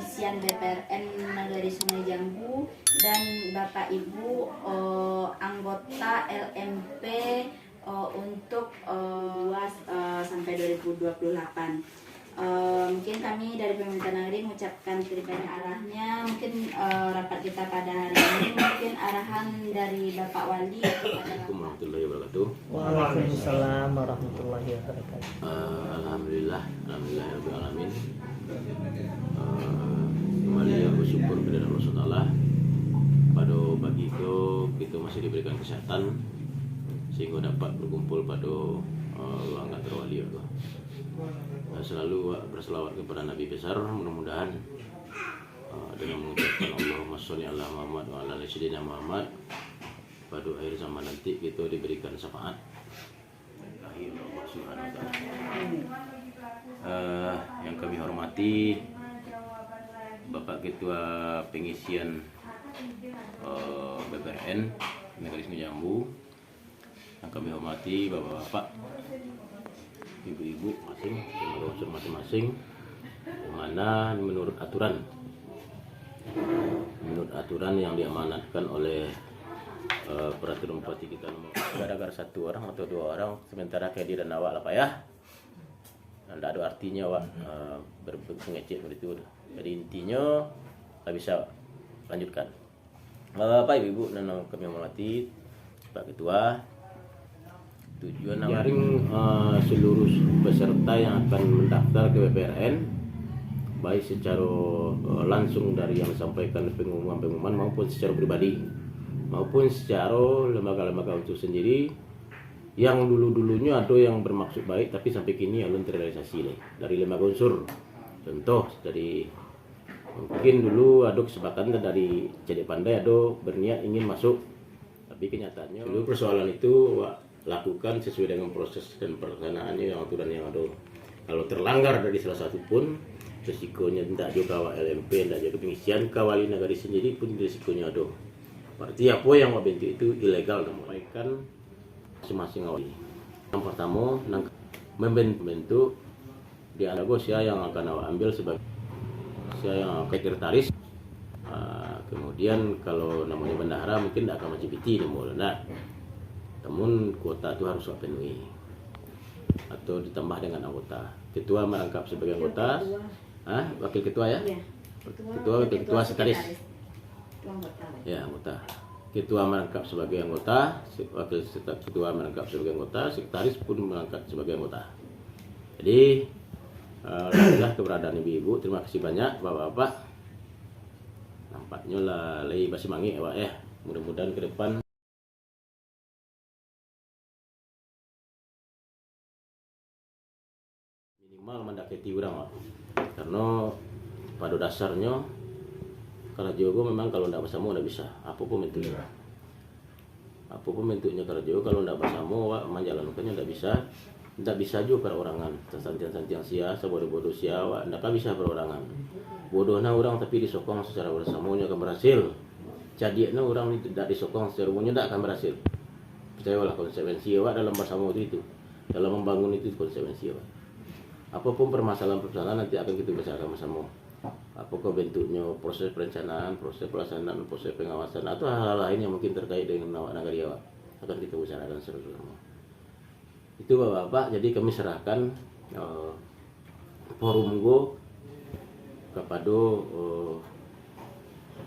pengisian BPRN Nagari Sungai Jambu dan Bapak Ibu anggota LMP untuk 2 sampai 2028. Mungkin kami dari pemerintah negeri mengucapkan terima kasih arahnya. Mungkin rapat kita pada hari ini mungkin arahan dari Bapak Wali. Assalamualaikum warahmatullahi wabarakatuh. Waalaikumsalam warahmatullahi wabarakatuh. Alhamdulillah rabbil alamin. Kembali yang bersyukur kepada Allah Subhanahu. Pada pagi itu kita masih diberikan kesehatan sehingga dapat berkumpul pada ruang kantor wali itu. Selalu berselawat kepada Nabi besar, mudah-mudahan dengan mengucapkan Allahumma sholli ala Muhammad wa ala sayyidina Muhammad, pada akhir zaman nanti kita diberikan syafaat akhir Allah Subhanahu wa taala. Yang kami hormati Bapak Ketua Pengisian BPRN Nagari Sungai Jambu, yang kami hormati Bapak-bapak, ibu-ibu masing-masing, mana menurut aturan yang diamanatkan oleh peraturan bupati kita nomor gara-gara 1 orang atau 2 orang sementara kayak dia dan awak lah Pak ya, tidak ada artinya Wak berpengecek seperti itu. Jadi intinya kita bisa lanjutkan. Bapak ibu dan kami hormati Pak Ketua, tujuan menyaring seluruh peserta yang akan mendaftar ke BPRN, baik secara langsung dari yang disampaikan pengumuman maupun secara pribadi maupun secara lembaga-lembaga unsur sendiri yang dulunya ada yang bermaksud baik tapi sampai kini belum terrealisasi dari lembaga unsur. Contoh dari mungkin dulu ada kesepakatan dari Cedek Pandai ada berniat ingin masuk, tapi kenyataannya dulu persoalan itu lakukan sesuai dengan proses dan pelaksanaannya yang aturan yang ada. Kalau terlanggar dari salah satu pun resikonya tidak juga LMP, tidak juga pengisian kawali nagari sendiri pun resikonya ada. Berarti apa yang bentuk itu ilegal, menyampaikan masing-masing awal. Yang pertama membentuk di antara siapa yang akan awak ambil sebagai siapa yang sekretaris. Kemudian kalau namanya bendahara mungkin tidak akan macam PT nah. Namun kuota itu harus penuhi atau ditambah dengan anggota. Ketua merangkap sebagai anggota, wakil ketua ya, ketua sekretaris, ya anggota. Ketua merangkap sebagai anggota, wakil ketua merangkap sebagai anggota, sekretaris pun merangkap sebagai anggota. Jadi alhamdulillah keberadaan ibu-ibu, terima kasih banyak bapak-bapak. Nampaknya lah lagi masih mangi ya, mudah-mudahan ke depan minimal mendekati orang, karena pada dasarnya kalau Jogo memang kalau tidak bersama tidak bisa apapun bentuknya kalau Jogo kalau tidak bersama menjalankannya tidak bisa juga perorangan santian sia sebodoh-bodoh sia tidak bisa perorangan bodohnya orang tapi disokong secara bersamanya akan berhasil, jadinya orang tidak disokong secara umumnya tidak akan berhasil. Percayalah konsekuensi dalam bersama itu dalam membangun itu konsekuensi apapun permasalahan nanti akan kita bicarakan bersama. Apakah bentuknya, proses perencanaan, proses pelaksanaan, proses pengawasan atau hal-hal lain yang mungkin terkait dengan awak nagari awak akan kita bicarakan secara bersama. Itu bapak-bapak, jadi kami serahkan forum go kepada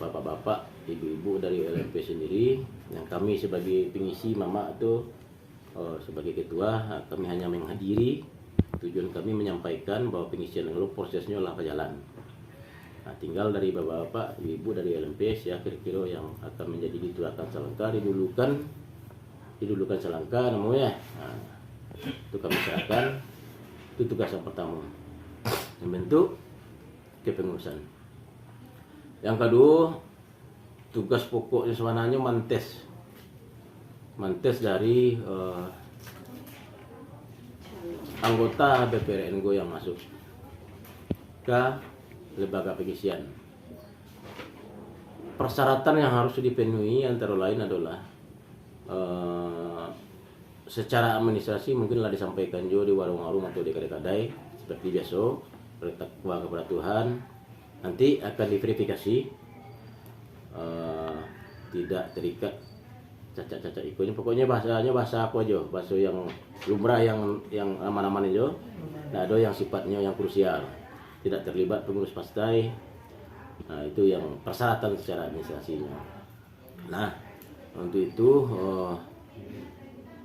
bapak-bapak, ibu-ibu dari LMP sendiri, yang kami sebagai pengisi mama atau sebagai ketua kami hanya menghadiri. Tujuan kami menyampaikan bahwa pengisian dulu prosesnya lah berjalan. Nah, tinggal dari bapak-bapak, ibu dari LMP ya kira-kira yang akan menjadi dituakan selangkah didulukan selangkah namanya. Nah, itu kami serahkan. Itu tugas yang pertama, membentuk kepengurusan. Yang kedua, tugas pokoknya sebenarnya mantes dari anggota BPRN Go yang masuk ke lembaga pengisian. Persyaratan yang harus dipenuhi antara lain adalah secara administrasi mungkinlah disampaikan juga di warung-warung atau di kedai-kedai seperti biasa, bertakwa kepada Tuhan, nanti akan diverifikasi, tidak terikat cacat-cacat ikonya. Pokoknya bahasanya bahasa apa aja, bahasa yang lumrah, yang aman-aman aja. Nah, ada yang sifatnya yang krusial, tidak terlibat pengurus partai. Nah, itu yang persyaratan secara administrasinya. Nah, untuk itu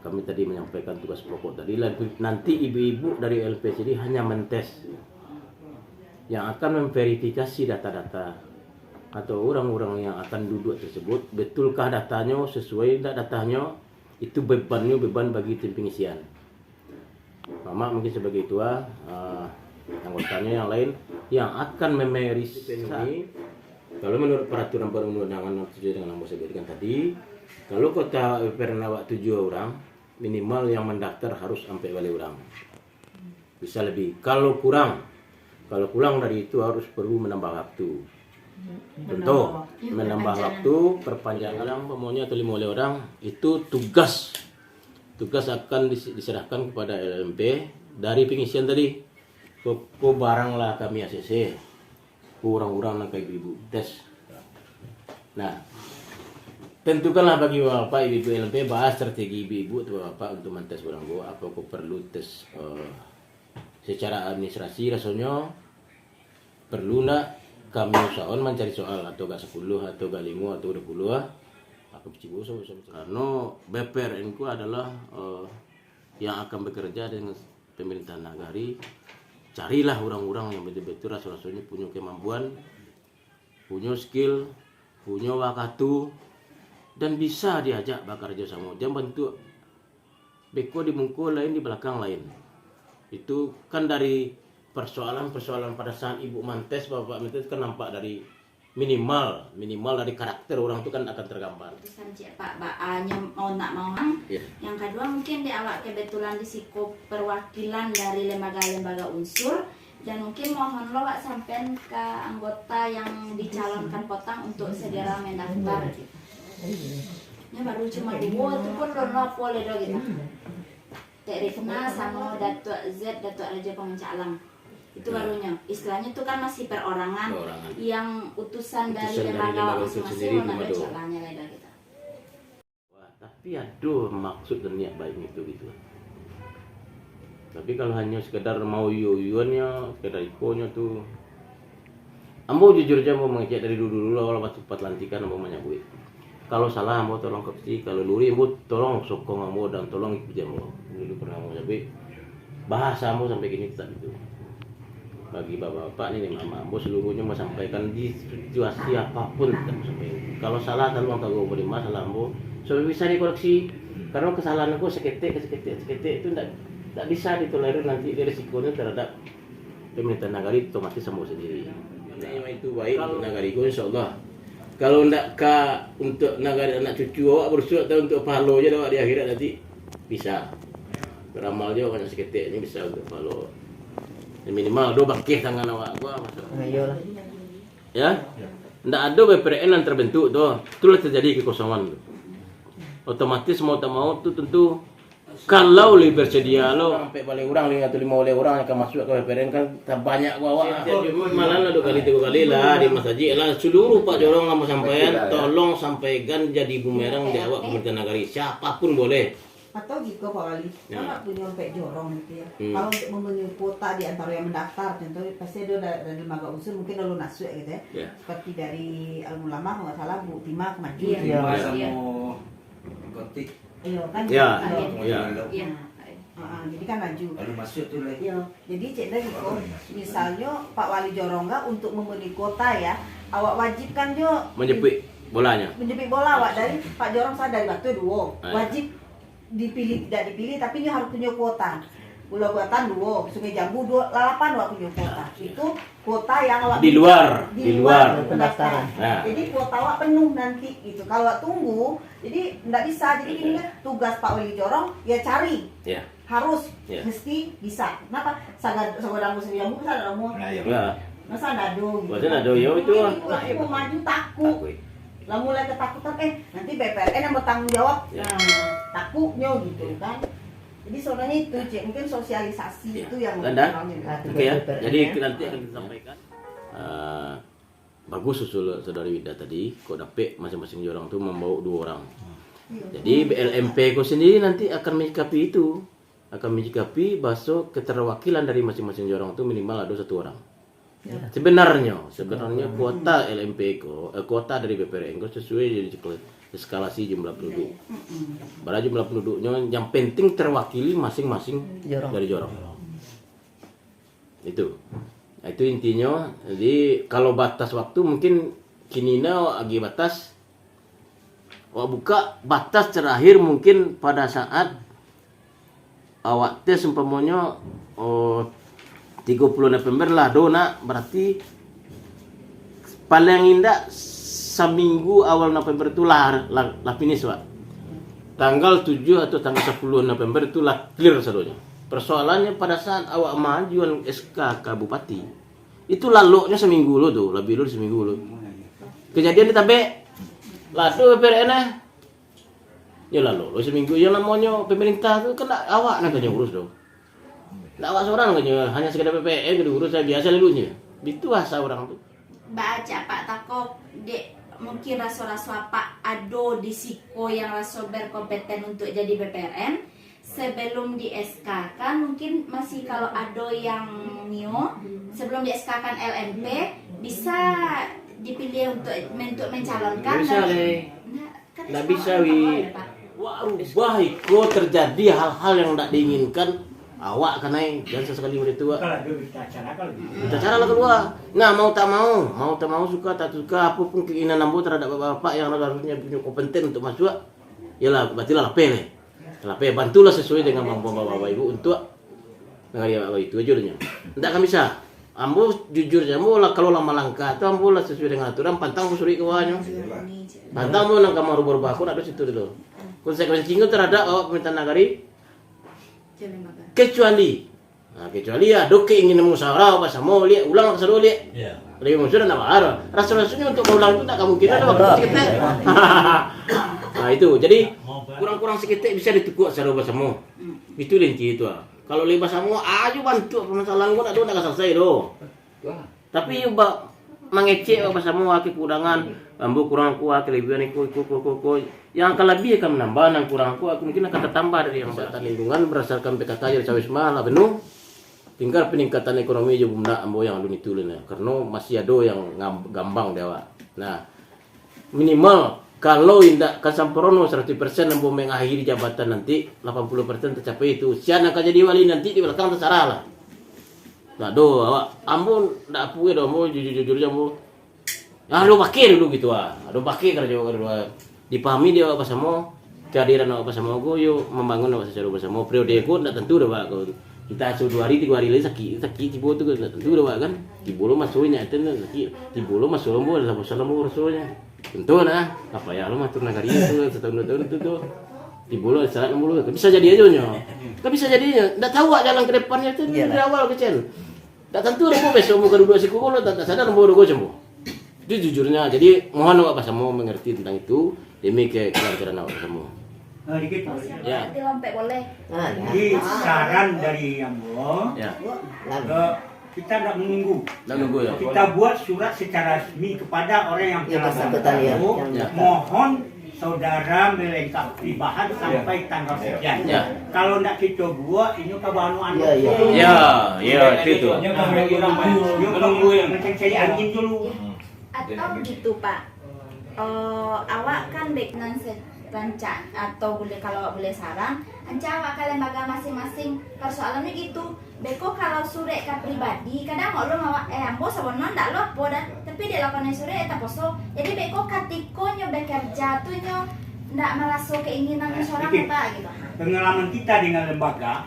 kami tadi menyampaikan tugas pokok tadi. Nanti ibu-ibu dari LPCD hanya mentes, yang akan memverifikasi data-data atau orang-orang yang akan duduk tersebut, betulkah datanya sesuai tidak datanya, itu beban bagi tim pengisian. Mama mungkin sebagai tua, anggotanya yang lain yang akan memeriksa. Kalau menurut peraturan perundang-undangan sesuai dengan yang saya berikan tadi, kalau kota Pernawak 7 orang, minimal yang mendaftar harus sampai wali orang. Bisa lebih. Kalau kurang dari itu harus perlu menambah waktu. Contoh, menambah waktu, perpanjangan yang pemaunya atau 5 orang, itu tugas akan diserahkan kepada LMP dari pengisian tadi. Kok baranglah kami ACC, orang-orang kayak ibu tes. Nah, tentukanlah bagi bapak ibu LMP bahas strategi ibu atau bapak untuk mentes orang gua. Apa kok perlu tes secara administrasi, rasanya perlu nak kami usahakan mencari soal atau gak 10 atau gak 5 atau 20 aku cibu karena BPRN ku adalah yang akan bekerja dengan pemerintahan nagari. Carilah orang-orang yang betul-betul rasanya punya kemampuan, punya skill, punya wakatu, dan bisa diajak bekerja sama. Jangan bentuk beko di mungkul lain, di belakang lain. Itu kan dari persoalan pada saat ibu mantes, bapak mantes kan nampak dari minimal dari karakter orang itu kan akan tergambar. Pesan cik Pak Baanya mau Yeah. Yang kedua mungkin di awak kebetulan di siko perwakilan dari lembaga-lembaga unsur, dan mungkin mohon lo Pak sampean ke anggota yang dicalonkan potang untuk segera mendaftar gitu. Ini baru cuma di itu pun lo boleh do gitu. Dari kena sama Datuk Z, Datuk Raja Pemencalang. Itu barunya, istilahnya itu kan masih perorangan. Yang utusan dari lembaga masing-masing ada caranya leda kita. Wah, tapi aduh maksud dan niat baik itu gitu. Tapi kalau hanya sekedar mau yuyuannya, sekedar ikonya tuh, ambo jujur aja mau mengecek dari dulu awal waktu pelantikan ambo menyambut. Kalau salah ambo tolong kopsi, kalau luri ambo tolong sokong ambo dan tolong ikut ambo. Dulu pernah ambo nyambut, bahasa ambo sampai gini tetap itu. Bagi bapak-bapak ini mama, ambo seluruhnya mau sampaikan di situasi apapun tetap sampaikan. Kalau salah tolong tahu boleh masalah ambo, supaya bisa dikoreksi. Karena kesalahan aku seketik itu tidak bisa ditolerir, nanti risikonya terhadap pemerintahan nagari otomatis ambo sendiri. Nah, itu baik untuk nagariku insyaallah. Kalau ndak untuk nagari anak cucu awak bersuat untuk pahala aja awak di akhirat nanti bisa. Beramal aja banyak seketik ini bisa untuk pahala. Minimal do bakih tangan awak gua masuk. Ayolah. Ya? Ndak ada BPRN yang terbentuk tuh. Itulah terjadi kekosongan tuh. Otomatis mau tak mau tuh tentu kalau lebih bersedia lo sampai balik orang 5 atau 5 oleh orang yang akan masuk ke BPRN kan tak banyak gua awak. Malah 2 kali 3 kali lah di Mas Haji lah seluruh Pak Jorong mau sampaikan tolong sampaikan jadi bumerang di awak pemerintahan nagari siapapun boleh. Atau jika Pak Wali, kan punya sampai jorong gitu ya. Kalau untuk memenuhi kuota di antara yang mendaftar, contoh pasti ada dari lembaga unsur mungkin lalu nasuk gitu ya. Seperti dari Al-Ulama kalau nggak salah Bu Tima kemaju. Iya. Gotik. Iya kan. Iya. Iya. Jadi kan maju. Lalu masuk tuh lagi. Iya. Jadi cek dari kok, misalnya Pak Wali Jorongga untuk memenuhi kuota ya, awak wajib kan jo Menjepit bolanya. Menjepit bola awak dari Pak Jorong sadar waktu dua. Wajib dipilih tidak dipilih tapi dia harus punya kuota. Pulau Buatan 2, Sungai Jambu 2, Lalapan awak punya kuota. Itu kuota yang awak di luar pendaftaran. Nah. Jadi kuota awak penuh nanti gitu. Kalau awak tunggu, jadi tidak bisa. Jadi ini kan tugas Pak Wali Jorong ya cari. Ya. Harus mesti bisa. Kenapa? Sagodang Sungai Jambu kan ada umur. Ya. Masa dado gitu. Masa dado ya itu. Aku mau maju takut. Lah mulai ketakutan nanti BPRN yang bertanggung jawab. Nah, takutnya gitu kan. Jadi sebenarnya itu mungkin sosialisasi itu yang Oke ya. Jadi nanti akan disampaikan bagus usul saudari Wida tadi, kok dapet masing-masing orang tuh membawa 2 orang. Jadi BLMP kok sendiri nanti akan menyikapi itu, akan menyikapi bahwa keterwakilan dari masing-masing orang tuh minimal ada 1 orang. Sebenarnya kuota LMP kuota dari BPRN sesuai jadi eskalasi jumlah penduduk. Pada jumlah penduduknya yang penting terwakili masing-masing dari jorong. Itu. Nah, itu intinya. Jadi kalau batas waktu mungkin kinina lagi batas buka batas terakhir mungkin pada saat awak tes umpamanya 30 November lah dona berarti paling indah seminggu awal November itu lah finish Pak. Tanggal 7 atau tanggal 10 November itu lah clear seluruhnya. Persoalannya pada saat awak majuan SK ke Bupati itu lalunya seminggu lo tuh, lebih dulu seminggu lo. Kejadian di Tabe lalu PPRN ya lalu seminggu yang namanya pemerintah tuh kan awak nak urus dong. Nggak awak seorang kan hanya sekedar PPN gitu urus saya biasa lalunya. Itu asa orang tuh. Baca Pak Takop dek mungkin raso-raso apa ado di siko yang raso berkompeten untuk jadi PPRN sebelum di SK kan mungkin masih kalau ado yang nio sebelum di SK kan LMP bisa dipilih untuk mencalonkan. Bisa deh. Nggak bisa wi. Wah, kok terjadi hal-hal yang tidak diinginkan. Awak karena jangan sesekali udah tua. Kita cara lah kedua. Nah mau tak mau suka tak suka apapun keinginan ambo terhadap bapak yang harusnya punya kompeten untuk masuk, yalah batilah lapel. Lapel bantulah sesuai dengan kemampuan bapak ibu untuk ngari bapak itu aja udah. Tidak kan bisa. Ambo jujurnya ambo lah kalau lama langkah itu ambo lah sesuai dengan aturan pantang bu suri kewanya. Pantang bu nang kamar berubah aku ada situ dulu. Konsekuensi terhadap awak permintaan nagari. Kecuali ya dok ingin musyawarah apa sama lihat ulang seru lihat lebih musuh dan apa rasa-rasanya untuk ulang itu tak kemungkinan ada waktu sekitar. Nah itu jadi kurang sekitar bisa ditukuk secara bersama itu inti itu kalau lebih bersama aja bantu permasalahan gua tak selesai doh tapi mengecek bersama kekurangan ambo kurang kuat kelebihan iku yang kelebihan akan menambah yang kurang kuat mungkin akan tertambah dari yang batas lingkungan berdasarkan PKK jadi cawisma lah penuh tinggal peningkatan ekonomi aja bunda ambo yang alun itu karena masih ada yang gambang dewa. Nah minimal kalau indak kasamperono 100% ambo mengakhiri jabatan nanti 80% tercapai itu sian akan jadi wali nanti di belakang terserah lah. Nah awak ambo ndak punya do ambo jujur ambo lo pakai dulu gitu lo pakai kerja kedua dipahami dia apa sama kehadiran apa sama gue yuk membangun apa secara bersama periode gue ndak tentu dah pak kalau kita asuh 2 hari 3 hari lagi sakit tibo tu ndak tentu dah pak kan tibo lo masuknya itu sakit tibo lo masuk lo ada salam rasulnya tentu nah apa ya lo matur nagari itu setahun 2 tahun itu tuh tibo lo salat mulu bisa jadi aja nya kan bisa jadinya ndak tahu jalan ke depannya itu dari awal kecil ndak tentu lo besok mau kedua siku lo tak sadar mau gue cembu itu jujurnya jadi mohon awak sama mengerti tentang itu demi kelancaran awak semua. Dikit Ya. Lompek boleh. Jadi saran dari Ambo, Ya. kita tidak menunggu. Nggak nunggu ya. Kita buat surat secara resmi kepada orang yang telah membantu. Ya. Mohon saudara melengkapi bahan sampai tanggal sekian. Ya. Kalau tidak kita buat, ini kebanuan. Ya, itu. Menunggu yang mencari angin dulu. Atau gitu Pak, awak kan deknan rancang atau boleh kalau boleh saran, anca awak ke lembaga masing-masing persoalannya gitu. Beko kalau sure ke pribadi, kadang orang awak ambo sabono ndak lo apa dah, tapi dia lakukan sure eta poso. Jadi beko katiko nyo bekerja tuh nyo ndak merasa keinginan seorang apa gitu. Pengalaman kita dengan lembaga,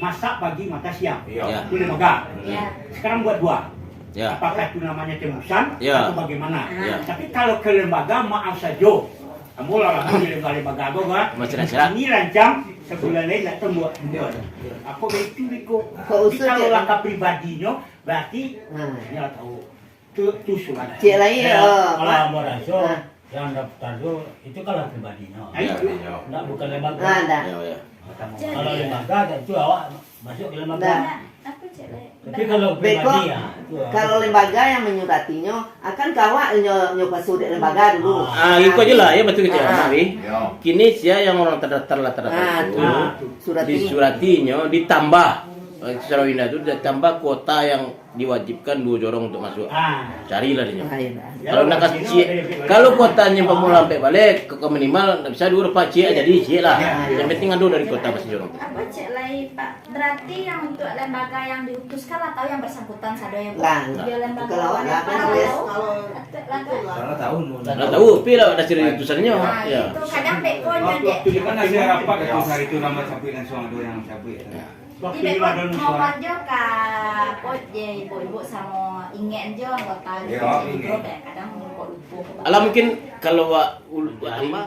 masak pagi makan siang. Ya. Itu lembaga. Ya. Sekarang buat 2. Ya. Apakah itu namanya tembusan Ya. atau bagaimana? Ya. Tapi kalau ke lembaga maaf saja, kamu lah di lembaga kan? Ini rancang sebulan lain datang buat. Aku begitu beko. Tapi kalau langkah pribadinya berarti ya tahu itu surat. Cik lain Kalau mau raso yang daftar itu kalau pribadinya. Ayo. Bukan lembaga. ada. Ya. Kalau lembaga itu awak masuk ke lembaga. Apa cek lai? Tapi kalau Beko, pribadi ya. kalau lembaga yang menyuratinya akan kawak nyoba sudah lembaga dulu. Ikut aja lah ya betul kecil Mawi. Ya. Kini sia yang orang terdaftar itu disuratinya ditambah secara winda itu ditambah kuota yang diwajibkan 2 jorong untuk masuk. Carilah dia. Kalau nak kasih kalau kuotanya pemula sampai balik ke minimal bisa 2 rupiah cik jadi cik lah. Yang penting ada dari kota masih jorong. Apa cek lai Pak? Berarti yang untuk lembaga yang diutuskan atau yang bersangkutan sado ya Bu? Lah, Dia lembaga kalau apa? ada Kalau Nggak tahu, tapi lah ada cerita utusannya. Nah, Ya. itu kadang bekonya dek. Waktu kan ada rapat itu hari itu nama sapi dan suang ada yang sapi. Di beko mau kerja ka pot je ibu-ibu sama inget je anggota Ya, grup ya kadang lupa. Alah mungkin kalau apa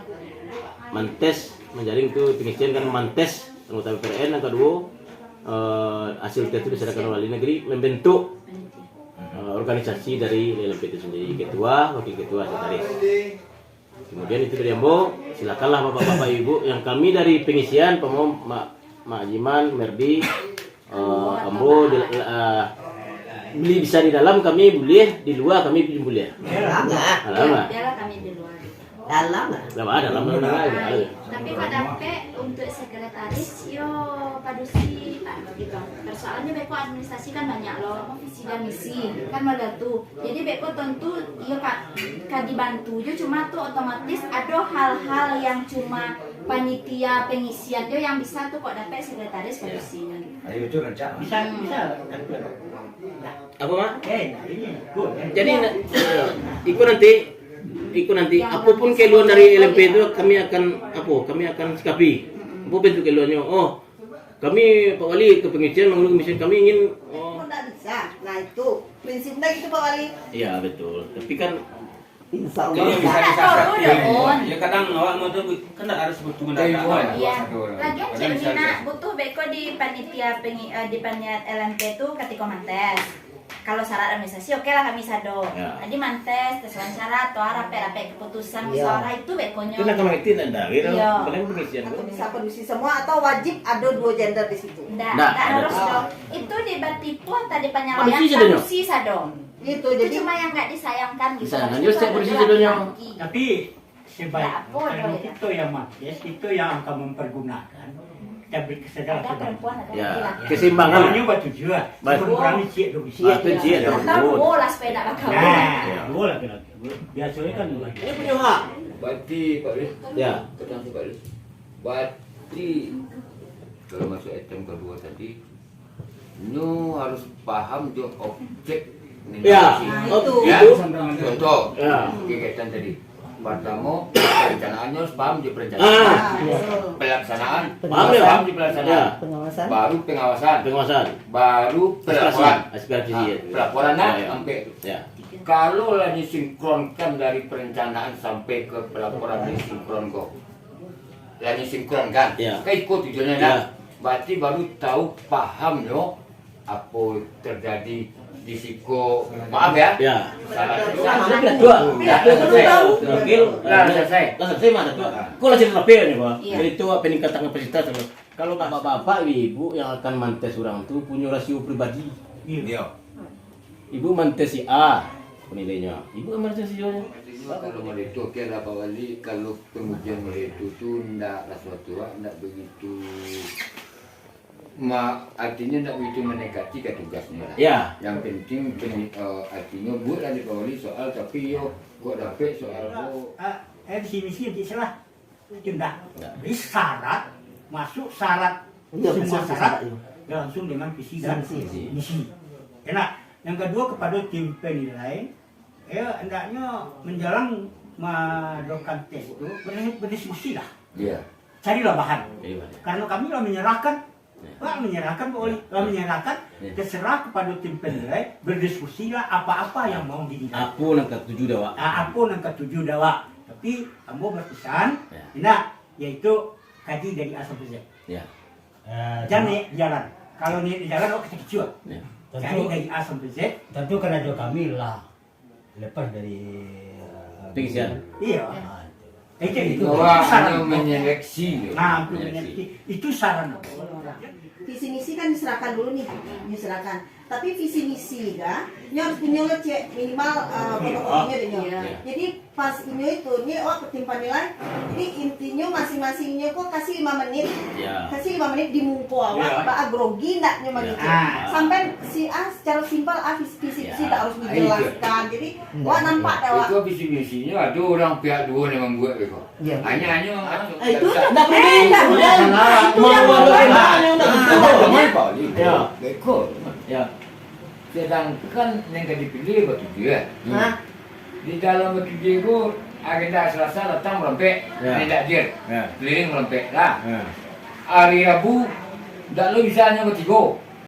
mantes menjaring tuh pengisian kan mantes anggota PPRN yang kedua hasil tes itu diserahkan oleh negeri membentuk organisasi dari LMP itu sendiri, ketua, wakil ketua, sekretaris. Kemudian itu dari Ambo, silakanlah bapak-bapak ibu yang kami dari pengisian pemom Mak Jiman, Merdi, Ambo beli bisa di dalam kami boleh, di luar kami boleh. Dalam nggak? Dalam Biarlah kami di luar. Dalam nggak? dalam aja. Tapi pada untuk sekretaris yo padusi gitu. Persoalannya beko administrasi kan banyak loh, visi dan misi kan modal tuh. Jadi beko tentu yo kan dibantu yo cuma tuh otomatis ada hal-hal yang cuma panitia pengisian yo yang bisa tuh kok dapat sekretaris padusinya. Ayo itu rencana. Bisa. Apa mak? Ini good. Jadi ikut nanti apapun keluhan dari LMP itu kami akan sikapi. Apa bentuk keluhannya? Oh, kami Pak Wali ke pengisian mengurus misi kami ingin Nggak bisa. Nah itu prinsipnya gitu Pak Wali. Iya betul. Tapi kan Insya Jadi Allah. bisa Nggak disasati. tahu, On. Ya kadang awak mau tuh kan harus bertemu Iya. datang. Lagian cek Nina butuh beko di panitia di panitia LMP itu ketika mantes. Kalau syarat administrasi oke lah kami sado. Ya. Jadi mantes, tes wawancara atau rapi keputusan Iya. musyawarah itu bekonya. kita akan mengerti dan dari Iya. paling pengisian. Atau bisa produksi semua atau wajib ada 2 gender di situ. Nggak Nggak, harus ada. dong. Itu di Batipu atau di penyalayan Polisi sadonya? padusi sadong. Gitu Itu jadi cuma yang nggak disayangkan gitu. Disayangkan, Harusnya just tuh saya ada polisi laki-laki. sadonya. Tapi sebaik Ya, apa kalau dong ya? itu yang mantis itu yang akan mempergunakan kita beri kesadaran Ada perempuan ada Ya, laki-laki. keseimbangan. Namanya batu juga. Baik. Kurang cik dong. Itu cik Ntar tersebut. bola sepeda bakal. Nah, dua laki-laki. Biasanya kan dua. Ini punya hak. Berarti Pak Lis, Ya. petang Pak Lis. Berarti kalau masuk item kedua tadi, Nyu harus paham jo objek Ya. itu. Ya, Itu. contoh Ya. kegiatan tadi. Pertama, perencanaannya harus paham di perencanaan. betul. Pelaksanaan, Paham ya? paham di pelaksanaan. Ya. Pengawasan. Baru pengawasan, Pengawasan. baru pelaporan. Aspirasi. Nah, pelaporan Ya, ya. sampai Ya. kalau lah disinkronkan dari perencanaan sampai ke pelaporan disinkron kok. Lah disinkronkan. Ya. Kayak ikut tujuannya Ya. nah. Berarti baru tahu paham yo apa terjadi di siko. Maaf ya. Ya. Salah Sudah dua. Ya, Selesai. Wakil. Lah selesai. Lah selesai mana tuh? Kok lah cerita lebih nih, Pak. Iya. Jadi itu peningkatan kapasitas. Kalau bapak-bapak, ibu yang akan mantes orang itu punya rasio pribadi. Iya. Ibu mantes si A penilainya. Ibu mantes si A-nya. Kalau melihat oke lah Pak Wali, kalau pengujian melihat itu ndaklah suatu ndak begitu artinya tidak begitu mendekati ke tugasnya lah. Ya. Yang penting artinya buat di Pak Wali soal tapi yo kok dapet soal Visi misi nanti salah. Tidak. Jadi syarat masuk syarat Iya, semua bisa syarat iya. langsung dengan visi dan Misi. misi. Enak. Yang kedua kepada tim penilai, hendaknya menjelang melakukan tes itu berdiskusi lah. Iya. Carilah bahan. Iya. Karena kami lah menyerahkan, Pak Oli, menyerahkan, Ya. terserah kepada tim penilai, berdiskusilah apa-apa yang mau dinilai. Aku nak ketujuh dah, Wak. Aku yang ketujuh dawa, tapi ambo berpesan, Ya. enak, yaitu kaji dari A sampai Z. Ya. Jangan naik jalan. Kalau naik di jalan, oh kecil. Ya. Cari dari A sampai Z. Tentu karena kami lah lepas dari Pengisian. Iya. ah, itu. Itu Bahwa saran. hanya menyeleksi. Nah, belum menyeleksi. Itu saran. Visi misi kan diserahkan dulu nih, diserahkan. Tapi visi misi kan, nyo harus punya lo cek minimal fotokopinya deh nyo. Iya. Jadi pas inyo itu, ketimpa nilai. Jadi intinya masing-masingnya kok kasih 5 menit, Ya. kasih 5 menit di mungko awak, Iya. bak grogi nak nyo Iya. gitu. Ah. Sampai si A secara simpel visi misi Iya. tak harus dijelaskan. Jadi wah nampak dah wak. Itu visi misinya ada orang pihak dua yang membuat itu. Iya. Hanya Itu enggak berbeda, udah. Itu yang Ya. Bekor. Ya. Sedangkan yang dipilih batu dia. Hah? Di dalam batu dia itu agenda Selasa datang merempek, Ya. tidak dir, Ya. keliling merempek lah. Ya. Hari Rabu, tak lo bisa hanya bertiga.